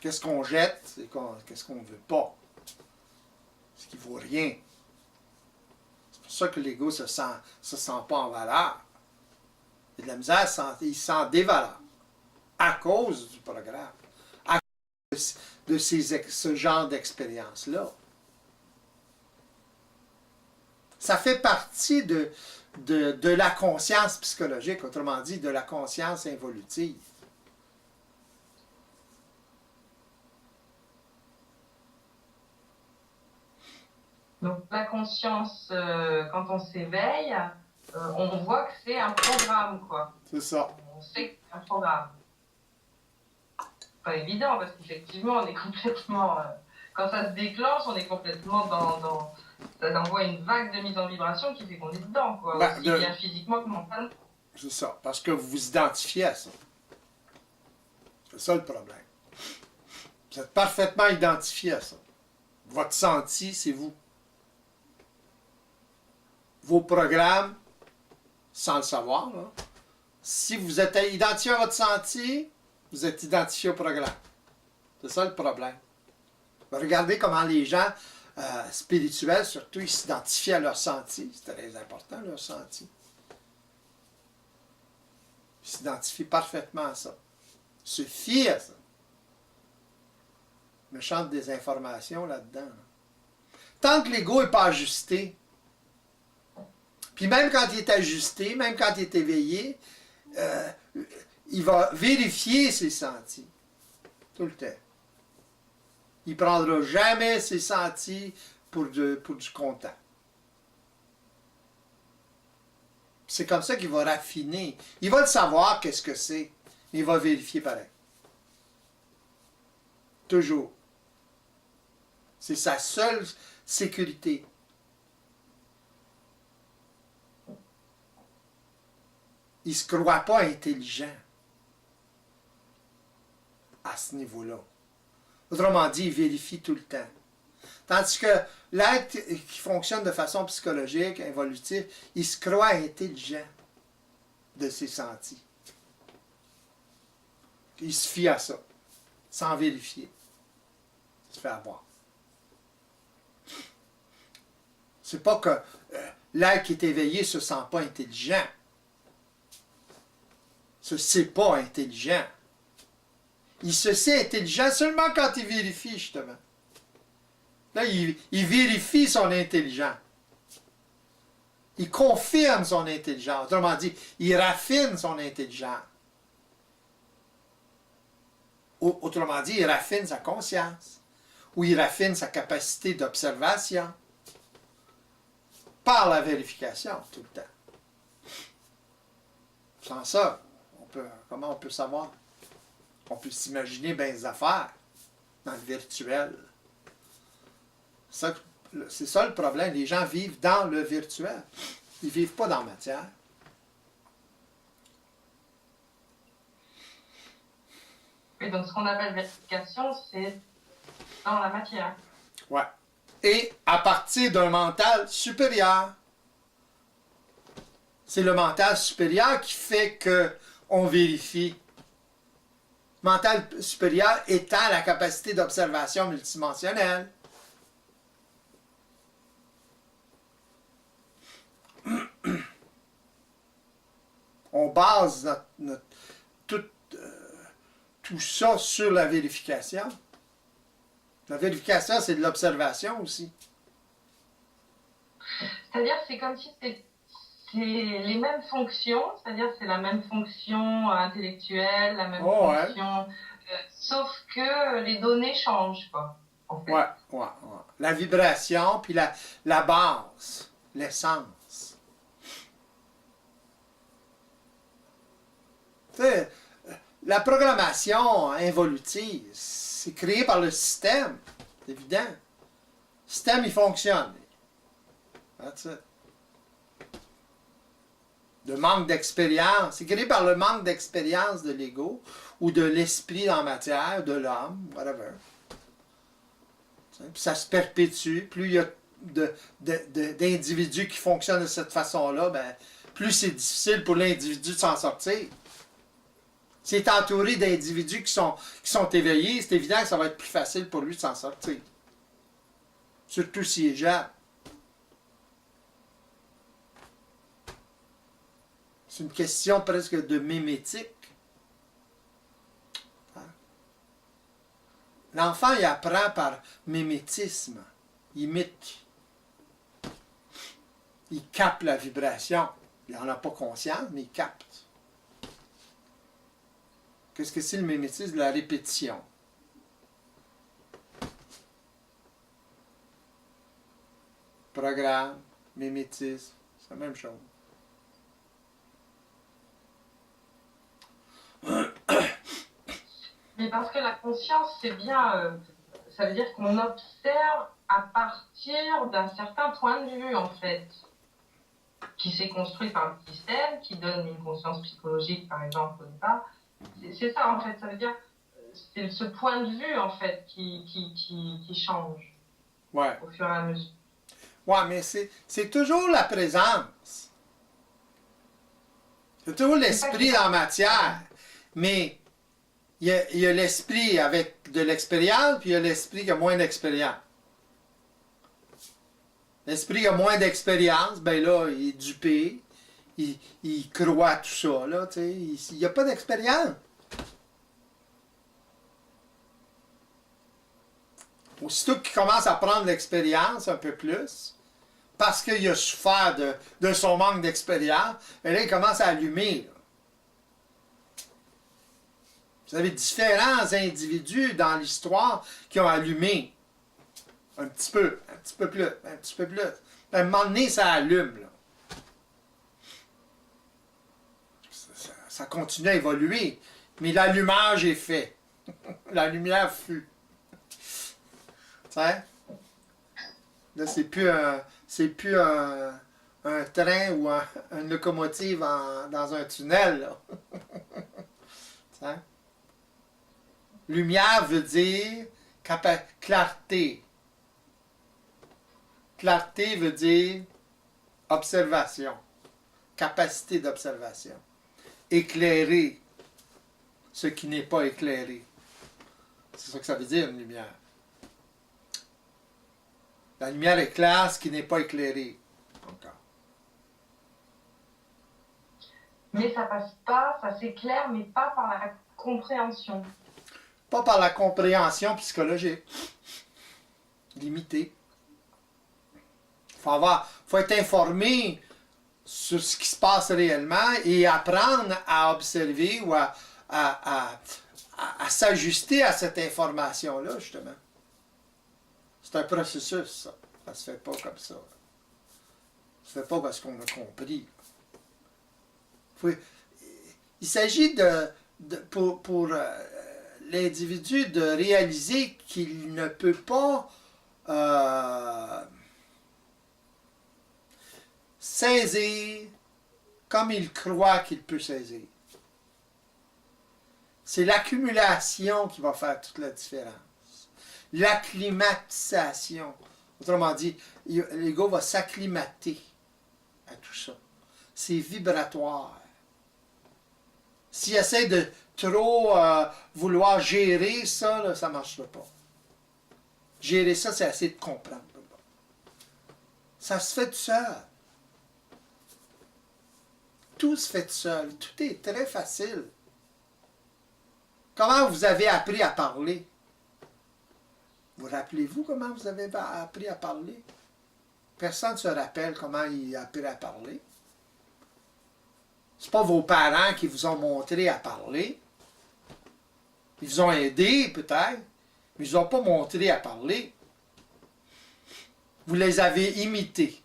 Qu'est-ce qu'on jette et qu'est-ce qu'on ne veut pas. Ce qui ne vaut rien. C'est pour ça que l'ego ne se sent pas en valeur. Il y a de la misère, il sent des valeurs. À cause du programme. À cause de ce genre d'expérience-là. Ça fait partie de la conscience psychologique, autrement dit, de la conscience involutive. Donc la conscience, quand on s'éveille, on voit que c'est un programme, quoi. C'est ça. On sait que c'est un programme. Pas évident, parce qu'effectivement, on est complètement... quand ça se déclenche, on est complètement dans ça envoie une vague de mise en vibration qui fait qu'on est dedans, quoi. Ben, aussi bien physiquement que mentalement. C'est ça, parce que vous vous identifiez à ça. C'est ça le problème. Vous êtes parfaitement identifié à ça. Votre senti, c'est vous. Vos programmes, sans le savoir, là, si vous êtes identifié à votre senti, vous êtes identifié au programme. C'est ça le problème. Regardez comment les gens spirituels, surtout, ils s'identifient à leur senti. C'est très important, leur senti. Ils s'identifient parfaitement à ça. Ils se fient à ça. Méchante désinformation là-dedans. Là. Tant que l'ego n'est pas ajusté, puis même quand il est ajusté, même quand il est éveillé, il va vérifier ses sentis. Tout le temps. Il ne prendra jamais ses sentis pour du content. C'est comme ça qu'il va raffiner. Il va le savoir qu'est-ce que c'est, mais il va vérifier pareil. Toujours. C'est sa seule sécurité. Il ne se croit pas intelligent à ce niveau-là. Autrement dit, il vérifie tout le temps. Tandis que l'être qui fonctionne de façon psychologique, involutive, il se croit intelligent de ses sentis. Il se fie à ça, sans vérifier. Il se fait avoir. C'est pas que l'être qui est éveillé ne se sent pas intelligent. Il ne se sait pas intelligent. Il se sait intelligent seulement quand il vérifie, justement. Là, il vérifie son intelligence. Il confirme son intelligence. Autrement dit, il raffine son intelligence. Autrement dit, il raffine sa conscience. Ou il raffine sa capacité d'observation. Par la vérification, tout le temps. Sans ça, comment on peut savoir? On peut s'imaginer bien des affaires dans le virtuel. C'est ça le problème. Les gens vivent dans le virtuel. Ils ne vivent pas dans la matière. Et donc, ce qu'on appelle vérification, c'est dans la matière. Ouais. Et à partir d'un mental supérieur. C'est le mental supérieur qui fait qu'on vérifie. Le mental supérieur étant la capacité d'observation multidimensionnelle. On base tout ça sur la vérification. La vérification, c'est de l'observation aussi. C'est-à-dire, c'est comme si c'est les mêmes fonctions, c'est-à-dire c'est la même fonction intellectuelle, la même fonction, sauf que les données changent, quoi. En fait. Ouais. La vibration, puis la base, l'essence. Tu sais, la programmation involutive, c'est créé par le système, c'est évident. Le système, il fonctionne. That's it. Le manque d'expérience, c'est créé par le manque d'expérience de l'ego ou de l'esprit dans la matière, de l'homme, whatever. Puis ça se perpétue. Plus il y a d'individus qui fonctionnent de cette façon-là, ben, plus c'est difficile pour l'individu de s'en sortir. S'il est entouré d'individus qui sont éveillés, c'est évident que ça va être plus facile pour lui de s'en sortir. Surtout s'il est jeune. C'est une question presque de mimétique. L'enfant, il apprend par mimétisme. Il imite. Il capte la vibration. Il n'en a pas conscience, mais il capte. Qu'est-ce que c'est le mimétisme? La répétition. Programme, mimétisme, c'est la même chose. Mais parce que la conscience, c'est bien, ça veut dire qu'on observe à partir d'un certain point de vue, en fait, qui s'est construit par le système, qui donne une conscience psychologique, par exemple, au départ. C'est ça, en fait, ça veut dire, c'est ce point de vue, en fait, qui change Ouais. au fur et à mesure. Ouais, mais c'est toujours la présence. C'est toujours l'esprit en matière. Mais il y a l'esprit avec de l'expérience, puis il y a l'esprit qui a moins d'expérience. L'esprit qui a moins d'expérience, ben là, il est dupé, il croit tout ça, là, tu sais, il n'y a pas d'expérience. Aussitôt qu'il commence à prendre l'expérience un peu plus, parce qu'il a souffert de son manque d'expérience, ben là, il commence à allumer, là. Vous avez différents individus dans l'histoire qui ont allumé. Un petit peu plus, un petit peu plus. À un moment donné, ça allume, là. Ça continue à évoluer, mais l'allumage est fait. La lumière fut. Tu sais? Là, c'est plus un train ou une locomotive dans un tunnel, là. Tu sais? Lumière veut dire clarté. Clarté veut dire observation, capacité d'observation. Éclairer ce qui n'est pas éclairé. C'est ça que ça veut dire, une lumière. La lumière éclaire ce qui n'est pas éclairé. Encore. Mais ça passe pas, ça s'éclaire, mais pas par la compréhension. Pas par la compréhension psychologique. Limitée. Faut être informé sur ce qui se passe réellement et apprendre à observer ou à s'ajuster à cette information-là, justement. C'est un processus, ça. Ça se fait pas comme ça. Ça se fait pas parce qu'on a compris. Il s'agit pour l'individu de réaliser qu'il ne peut pas saisir comme il croit qu'il peut saisir. C'est l'accumulation qui va faire toute la différence. L'acclimatisation. Autrement dit, l'ego va s'acclimater à tout ça. C'est vibratoire. S'il essaie de trop vouloir gérer ça, là, ça ne marchera pas. Gérer ça, c'est essayer de comprendre. Ça se fait tout seul. Tout se fait tout seul. Tout est très facile. Comment vous avez appris à parler? Vous rappelez-vous comment vous avez appris à parler? Personne ne se rappelle comment il a appris à parler. Ce n'est pas vos parents qui vous ont montré à parler. Ils vous ont aidé peut-être, mais ils ne vous ont pas montré à parler. Vous les avez imités.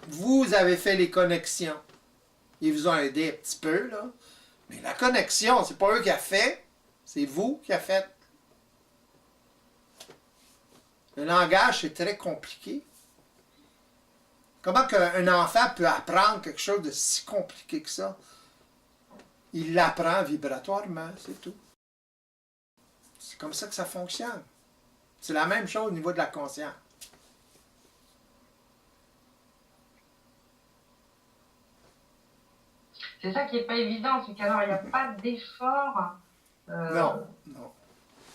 Vous avez fait les connexions. Ils vous ont aidé un petit peu, là. Mais la connexion, c'est pas eux qui a fait, c'est vous qui a fait. Le langage, c'est très compliqué. Comment qu'un enfant peut apprendre quelque chose de si compliqué que ça? Il l'apprend vibratoirement, c'est tout. C'est comme ça que ça fonctionne. C'est la même chose au niveau de la conscience. C'est ça qui n'est pas évident, c'est qu'alors il n'y a pas d'effort. Non, non.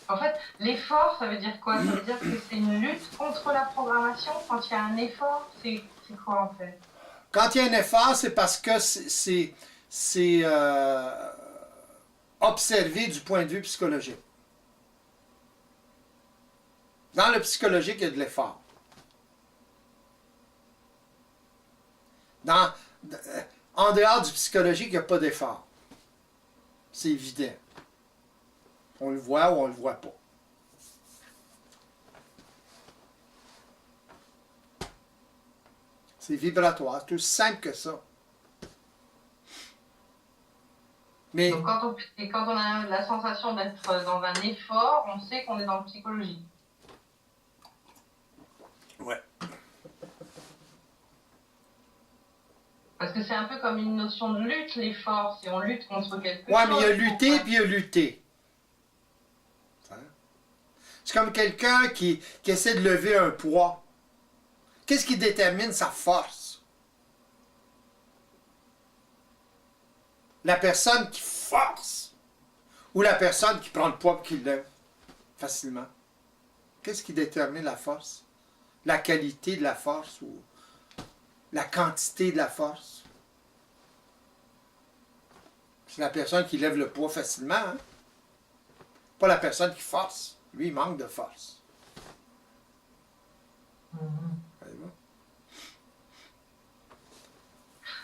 En fait, l'effort, ça veut dire quoi? Ça veut dire que c'est une lutte contre la programmation. Quand il y a un effort, c'est quoi en fait? Quand il y a un effort, c'est parce que c'est observé du point de vue psychologique. Dans le psychologique, il y a de l'effort. En dehors du psychologique, il n'y a pas d'effort. C'est évident. On le voit ou on ne le voit pas. C'est vibratoire, c'est aussi simple que ça. Mais Donc quand on a la sensation d'être dans un effort, on sait qu'on est dans le psychologique. ouais. Parce que c'est un peu comme une notion de lutte, l'effort. Si on lutte contre quelque Ouais, chose. mais il y a lutter puis il y a lutter. C'est comme quelqu'un qui essaie de lever un poids. Qu'est-ce qui détermine sa force? La personne qui force ou la personne qui prend le poids et qui le lève facilement? Qu'est-ce qui détermine la force? La qualité de la force ou la quantité de la force? C'est la personne qui lève le poids facilement, hein? Pas la personne qui force. Lui, il manque de force. Voyez-vous?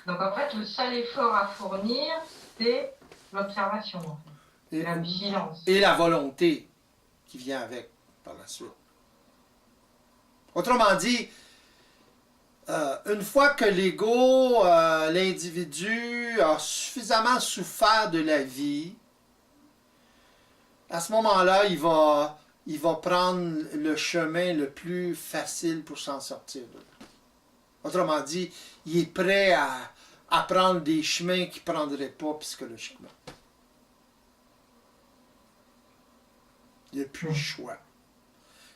Donc en fait, le seul effort à fournir, c'est l'observation, en fait. La vigilance. Et la volonté qui vient avec par la suite. Autrement dit, une fois que l'ego, l'individu a suffisamment souffert de la vie, à ce moment-là, il va prendre le chemin le plus facile pour s'en sortir. Autrement dit, il est prêt à prendre des chemins qu'il ne prendrait pas psychologiquement. Il n'a plus le choix.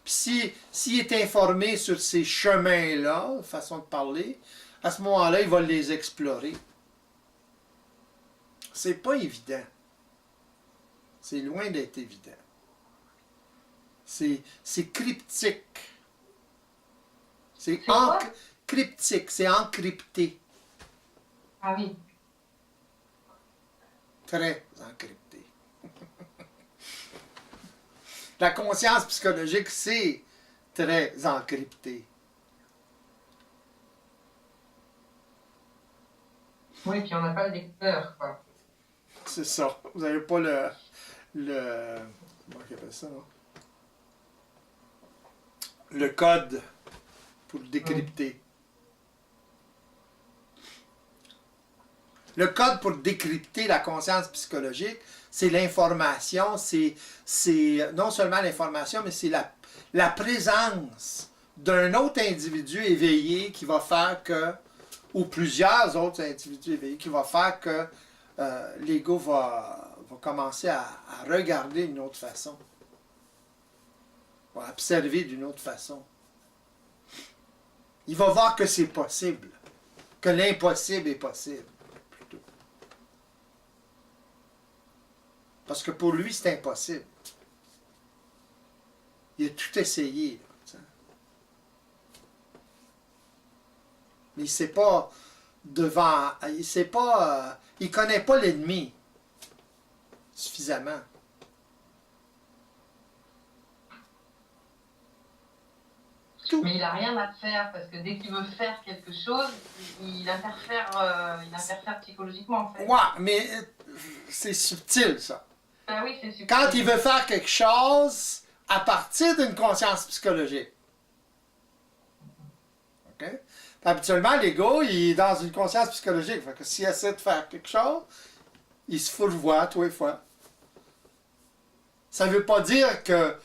Puis s'il est informé sur ces chemins-là, façon de parler, à ce moment-là, il va les explorer. C'est pas évident. C'est loin d'être évident. C'est cryptique. C'est cryptique, c'est encrypté. Ah oui. Très encrypté. La conscience psychologique, c'est très encrypté. Oui, puis on n'a pas le lecteur, quoi. C'est ça. Vous n'avez pas le comment on appelle ça, non? Le code pour le décrypter. Le code pour décrypter la conscience psychologique, c'est l'information, c'est non seulement l'information, mais c'est la présence d'un autre individu éveillé qui va faire que, ou plusieurs autres individus éveillés, qui va faire que l'ego va commencer à regarder d'une autre façon, va observer d'une autre façon. Il va voir que c'est possible, que l'impossible est possible. Parce que pour lui, c'est impossible. Il a tout essayé. Là, mais il ne sait pas devant. Il sait pas. Il connaît pas l'ennemi suffisamment. Tout. Mais il n'a rien à faire, parce que dès qu'il veut faire quelque chose, il interfère psychologiquement, en fait. Ouais, mais c'est subtil, ça. Ben oui, c'est super. Quand il veut faire quelque chose à partir d'une conscience psychologique. OK? Habituellement, l'ego, il est dans une conscience psychologique. Fait que s'il essaie de faire quelque chose, il se fourvoie tous les fois. Ça ne veut pas dire que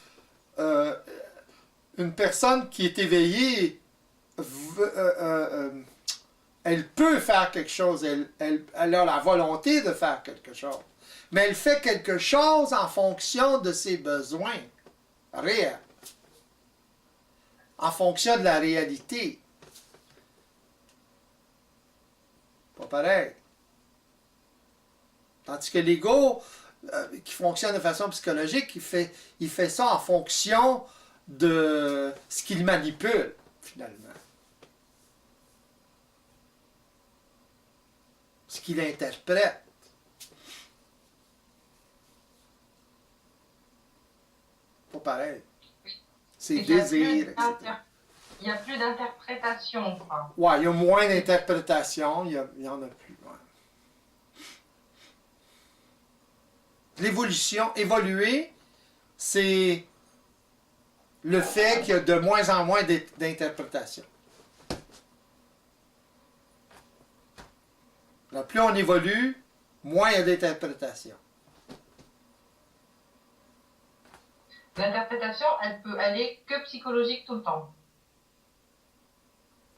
une personne qui est éveillée, elle peut faire quelque chose, elle a la volonté de faire quelque chose. Mais elle fait quelque chose en fonction de ses besoins réels, en fonction de la réalité. Pas pareil. Tandis que l'ego, qui fonctionne de façon psychologique, il fait ça en fonction de ce qu'il manipule, finalement. Ce qu'il interprète. Pas pareil. Ses désirs, etc. Il n'y a plus d'interprétation, quoi. Ouais, il y a moins d'interprétation, il y en a plus. Ouais. L'évolution, évoluer, c'est le fait qu'il y a de moins en moins d'interprétation. Plus on évolue, moins il y a d'interprétation. L'interprétation, elle peut aller que psychologique tout le temps.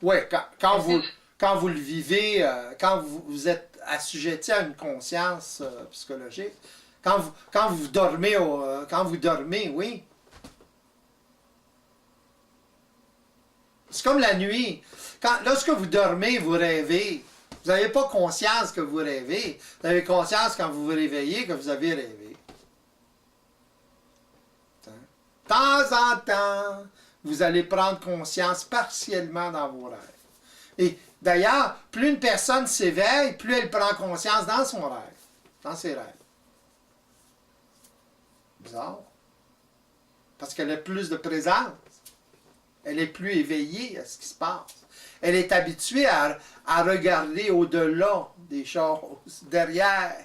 Oui, quand vous le vivez, quand vous êtes assujetti à une conscience psychologique, quand vous dormez, oui. C'est comme la nuit. Lorsque vous dormez, vous rêvez. Vous n'avez pas conscience que vous rêvez. Vous avez conscience quand vous vous réveillez que vous avez rêvé. De temps en temps, vous allez prendre conscience partiellement dans vos rêves. Et d'ailleurs, plus une personne s'éveille, plus elle prend conscience dans son rêve, dans ses rêves. Bizarre. Parce qu'elle a plus de présence. Elle est plus éveillée à ce qui se passe. Elle est habituée à regarder au-delà des choses, derrière